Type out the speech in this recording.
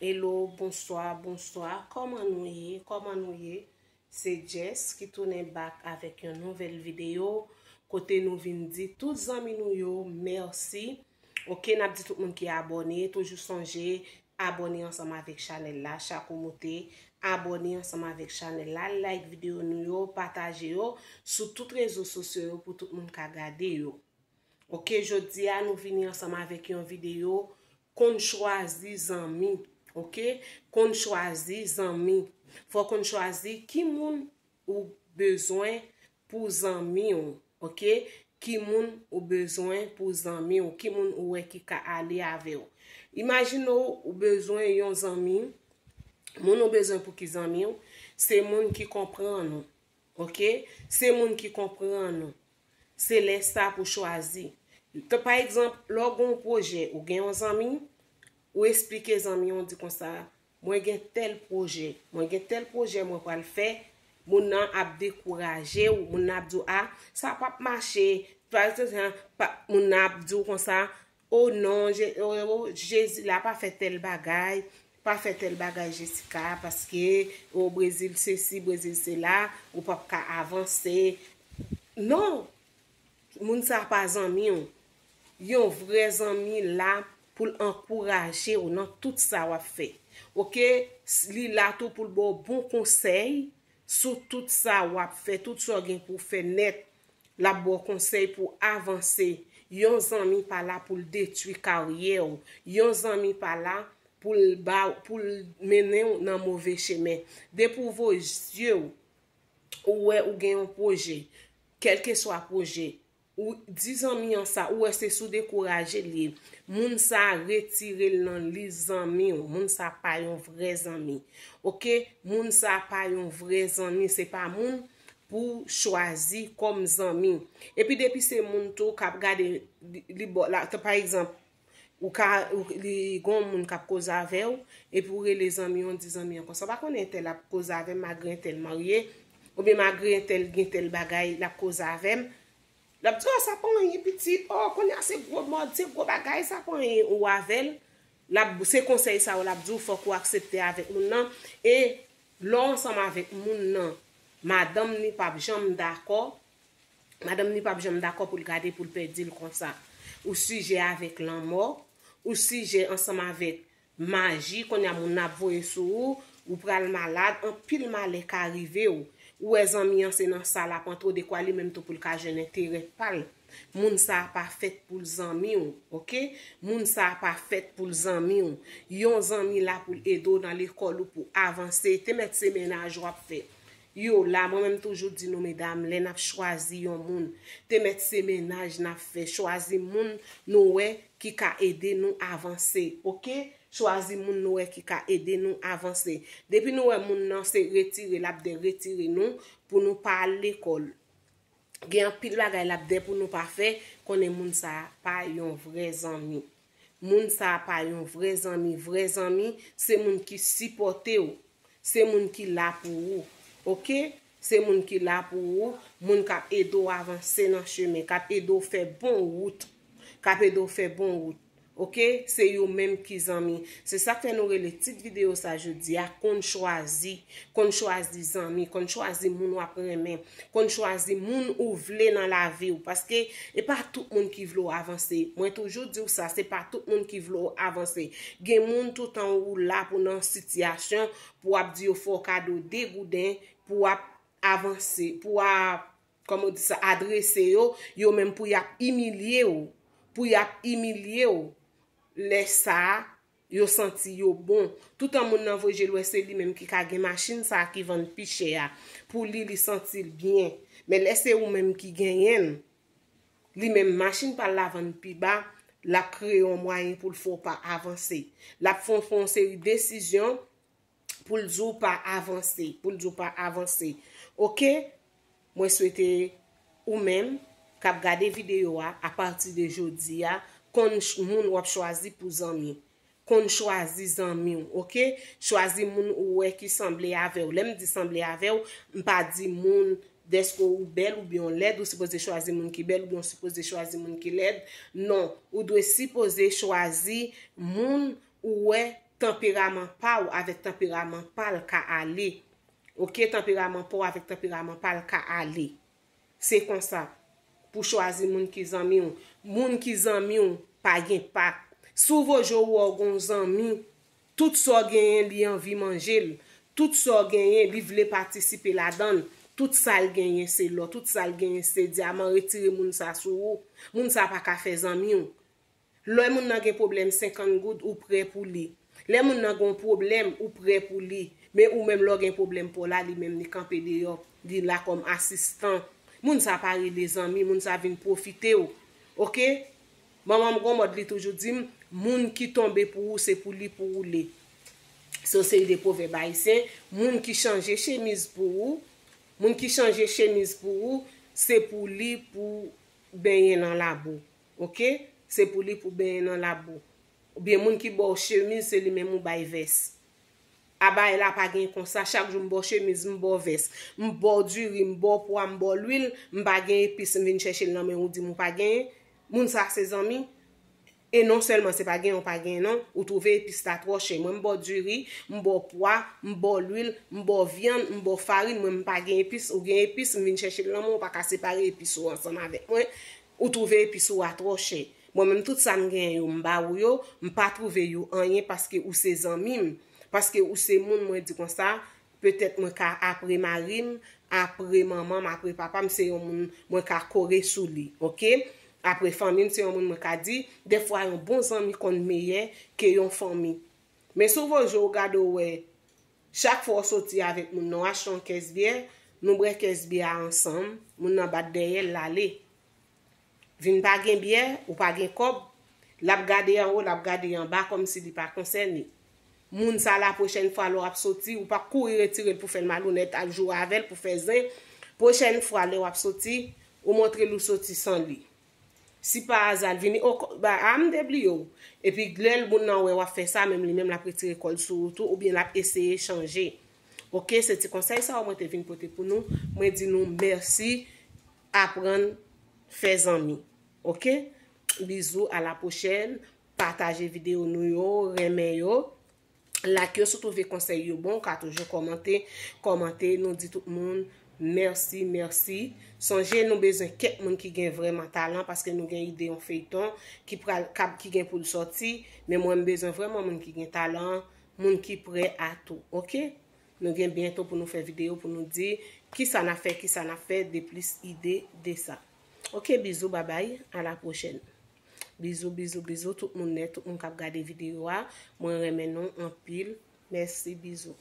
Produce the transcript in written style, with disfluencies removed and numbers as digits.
Hello, bonsoir, bonsoir. Comment nous y? C'est Jess qui tourne back avec une nouvelle vidéo. Côté nous vient dire tous amis nous yo, merci. OK, n'a dit tout le monde qui est abonné, toujours songer abonner ensemble avec channel là, chaque monter, abonner ensemble avec channel là, like vidéo nous yo, partager yo sur tous les réseaux sociaux pour tout le monde qui regarder yo. OK, jodi a nous venir ensemble avec une vidéo qu'on choisit zami. OK, qu'on choisit zami. Faut qu'on choisit qui moun ou besoin pour zami ou. OK, qui moun ou besoin pour zami ou, qui moun ou qui ka aller avec ou. Imaginez ou besoin yon zami, moun ou besoin pour qui zami ou, c'est moun qui comprend nous. OK, c'est moun qui comprend nous. C'est laisse ça pour choisir. Par exemple, lorsqu'on projet ou gen un ami ou expliquer aux amis on dit comme ça, moi gen tel projet, moi pour le faire, mon nan a décourager ou mon a dit ah, ça pas marcher. Par exemple, mon a dit comme ça, oh non, Jésus là pas fait tel bagay. Pas fait tel bagage Jessica parce que au Brésil ceci, Brésil c'est là, ou pas avancer. Non, moun sa pas zanmi yon vrai zanmi là pour encourager ou dans tout ça ou fait. OK, li là tout pour bon conseil sur tout ça ou fait, tout ça gen pour faire net la bon conseil pour avancer. Yon zanmi pas là pour détruire carrière ou yon zanmi pas là pour mener dans mauvais chemin. De pour vos yeux ou gen un projet, quel que soit projet ou 10 ans mi an ça ou c'est sous décourager li moun sa retirer nan li zanmi moun sa pa yon vrai zanmi. OK, moun sa pa yon vrai zanmi, c'est pas moun pour choisir comme zanmi. Et puis depuis c'est moun tout k'ap gade li là par exemple ou ka li gon moun k'ap cause avec ou et pour les amis on dit amis encore ça pas connait tel la cause avec malgré tel marié ou bien malgré tel gen tel bagay la cause avec la dit oh, ça prend un petit oh qu'on a assez gros mode c'est gros bagay ça prend ou avec la c'est conseil ça ou la dit faut qu'on accepter avec moun nan et l'ensemble avec moun nan madame ni pas jamais d'accord pour le garder pour le perdre comme ça ou sujet avec l'amour ou sujet ensemble avec magie qu'on a mon avoye sou ou pral malade un pile malé qui arrivé ou les amis c'est dans ça la pas trop de quoi lui même tout pour le cas jeune intérêt parle moun ça pas fait pour les amis OK, moun ça pas fait pour les amis yon amis là pour aider dans l'école ou pour avancer te mettre ses ménage ou fait yo là moi même toujours dit nous mesdames les n'a choisi yon moun te mettre ses ménage n'a fait choisi moun nous qui ka aider nous avancer. OK, choisi moun nou qui ka aider nous avancer. Depuis nous moun nan c'est retirer nous pour nous pas l'école. Gen pile bagay la pour nous pas faire connait moun ça pas yon vrai ami. Moun ça pas yon vrai ami, c'est moun qui supporte ou. C'est moun qui là pour ou. OK, c'est moun qui là pour ou, moun k'ap aider avancer dans chemin, k'ap aider faire bon route. OK, c'est yo même qui zami. C'est ça que nous les petites vidéos ça je dis à qu'on choisit zami, qu'on choisit moun ou après même, qu'on choisit moun ou vle dans la vie parce que et pas tout monde qui veut avancer. Moi toujours dire ça, c'est pas tout monde qui veut avancer. Gen moun tout en ou là pour dans situation pour ap dire faut cadeau dégoudin pour avancer, pour comment on dit ça adresser yo même pour y humilier ou laisse ça yo senti yo bon tout en moun nan voye lwe c'est lui même qui ka gen machine ça qui vend piché pour li sentir bien mais laisse ou même qui gagne li même machine par la vendre pi bas la créer un moyen pour le faut pas avancer la font série décision pour le pas avancer OK, moi souhaiter ou même k'ap gade vidéo à partir de jodi kon moun wap choisi pour zanmi. Kon choisi zanmi, OK? Choisi moun ou qui semble avec ou. L'aime dit semble avec ou, m'pa di moun desko ou belle ou bien laide ou supposé choisir moun qui belle ou bien supposé choisir moun qui laide. Non, ou doit supposé choisir moun ou tempérament pa ou avec tempérament pa ka aller. OK, tempérament pa ou avec tempérament pa ka aller. C'est comme ça. Pour choisir moun ki zanmi ou. Moun ki zanmi ou pa gen pa. Sou vo jo ou gon zanmi, tout so genyen li anvi manger, tout so genyen li vle participer la dan, tout sal genyen c'est là, tout sal genyen c'est diamant retire moun sa sou ou. Moun sa pa ka fe zanmi ou. Le moun nan gen problème 50 goud ou prêt pour li. Le moun nan gen problème ou prêt pour li. Mais ou même lo gen problème pour la li même ni camper dehors, li là comme assistant. Moun sa pa les amis, moun sa vin profiter ou. OK? Maman gon mod li toujours dit moun qui tombe pour ou c'est pour li pour rouler. C'est des proverbes haïtiens, moun qui change chemise pour ou, moun qui change chemise pour ou, c'est pour li pour baigner dans la boue. OK? C'est pour li pour baigner dans la boue. Ou bien moun qui bo chemise c'est lui même ou bay veste. Aba elle a pas gen comme ça chaque jour m'bo chemise m'bo veste m'bo du riz m'bo pois m'bo l'huile m'pa gen épice m'vinn chercher nan men ou di m'pa gen moun sa ses amis et non seulement c'est pas gen on pas gen non ou trouver épice ta trop cher moi m'bo du riz m'bo pois m'bo l'huile m'bo viande m'bo farine moi m'pa gen épice ou gen épice m'vinn chercher nan men ou pas ka séparer épice ou ensemble avec moi ou trouver épice ou a trop cher moi même tout ça m'gen yo m'ba ou yo m'pa trouver yo rien parce que ou ses amis. Parce que ou c'est moun moi dit comme ça, peut-être moi ka après marim, après maman, après papa, c'est un moun moi ka coré sous lui, OK? Après famille, c'est un moun moi ka dit, des fois un bon ami kon meilleur que yon famille. Mais souvent je regarde ouais, chaque fois sorti avec moun nou achon caisse bière, nous bre caisse bière ensemble, moun nan bat derrière l'aller. Vin pa gen bière ou pa gen kob, l'a gade en haut, l'a gade en bas comme si li pas concerné. Moun sa la prochaine fois l'on a sorti ou pas courir retirer pour faire malhonnête à jouer avec pour faire zin. Prochaine fois l'on a sorti ou montrer l'ou sorti sans lui. Si par hasard vini ba am deblio et puis glel moun nan ouais fait ça même lui même la retirer col sur tout ou bien la essayer changer. OK, c'est conseil ça moi te vinn porter pour nous. Moi dis nous merci apprendre faire amis. OK? Bisous à la prochaine. Partagez vidéo nous yo, remè yo. La que si vous trouvez conseil bon, car toujours commenter, nous dit tout le monde merci. Songez nous besoin quelqu'un qui gagne vraiment talent parce que nous gagne idée en feuilleton qui gagne pour le sortir, mais moi besoin vraiment monde qui gagne talent, monde qui prêt à tout. OK? Nous gagne bientôt pour nous faire vidéo pour nous dire qui ça n'a fait de plus idée de ça. OK, bisous, bye bye, à la prochaine. Bisous, tout le monde net, tout le monde qui a regardé la vidéo. Moi, je remets non en pile. Merci, bisous.